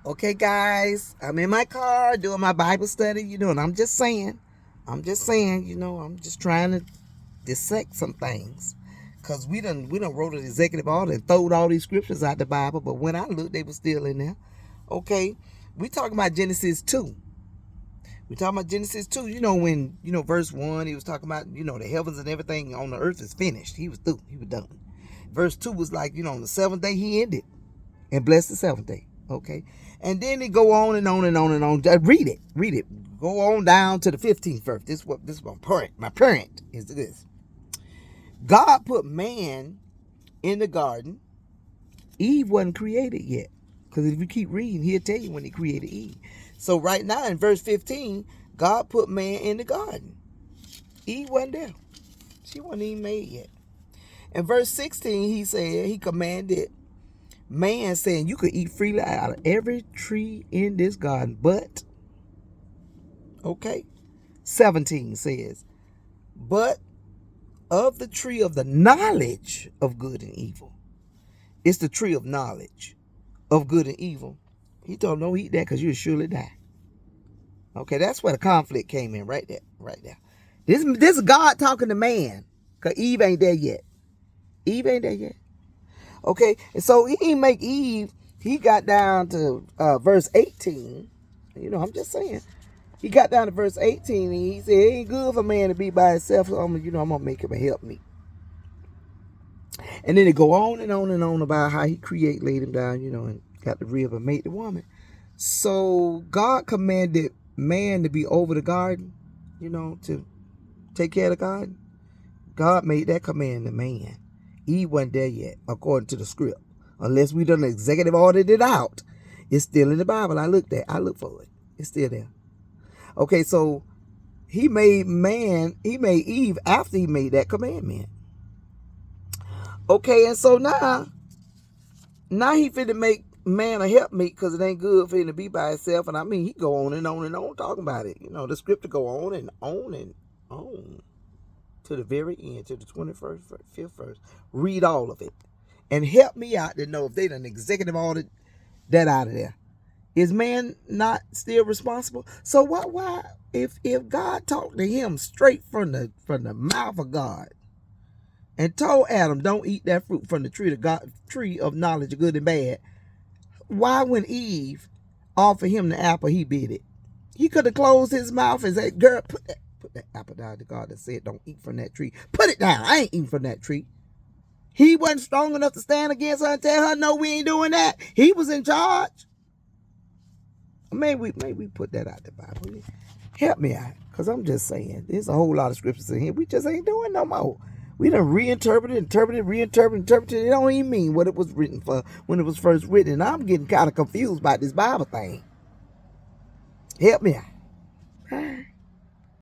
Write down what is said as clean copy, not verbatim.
Okay, guys, I'm in my car doing my Bible study, and I'm just saying, I'm just trying to dissect some things. Cause we done wrote an executive order and throwed all these scriptures out the Bible, but when I looked, they were still in there. Okay, we talking about Genesis 2. We talking about Genesis 2. When verse 1, he was talking about the heavens and everything on the earth is finished. He was through. He was done. Verse 2 was like on the seventh day he ended and blessed the seventh day. Okay, and then it go on and on and on and on. Read it. Go on down to the 15th verse. This is my parent is this. God put man in the garden. Eve wasn't created yet. Because if you keep reading, he'll tell you when he created Eve. So right now in verse 15, God put man in the garden. Eve wasn't there. She wasn't even made yet. In verse 16, he said he commanded man, saying you could eat freely out of every tree in this garden. But, okay, 17 says, but of the tree of the knowledge of good and evil. It's the tree of knowledge of good and evil. He told him, don't eat that because you'll surely die. Okay, that's where the conflict came in right there. This is God talking to man, because Eve ain't there yet. Okay, and so he didn't make Eve. He got down to verse 18. I'm just saying. He got down to verse 18 and he said, it ain't good for man to be by himself, so I'm going to make him a help me. And then it go on and on and on about how he laid him down, and got the rib and made the woman. So God commanded man to be over the garden, to take care of the garden. God made that command to man. Eve wasn't there yet, according to the script. Unless we done executive ordered it out. It's still in the Bible. I looked for it. It's still there. Okay, so he made Eve after he made that commandment. Okay, and so now he finna make man a helpmeet because it ain't good for him to be by himself. And I mean, he go on and on and on talking about it. The scripture go on and on and on to the very end, to the 21st, 5th verse. Read all of it and help me out to know if they done executive ordered that out of there. Is man not still responsible? So why if God talked to him straight from the mouth of God and told Adam, don't eat that fruit from the tree of knowledge of good and bad, why when Eve offered him the apple, he bit it? He could have closed his mouth and said, girl, put that apple down to God that said don't eat from that tree. Put it down. I ain't eating from that tree. He wasn't strong enough to stand against her and tell her, no, we ain't doing that. He was in charge. Maybe we put that out the Bible. Help me out, because I'm just saying, there's a whole lot of scriptures in here we just ain't doing no more. We done reinterpreted. It don't even mean what it was written for when it was first written. And I'm getting kind of confused about this Bible thing. Help me out.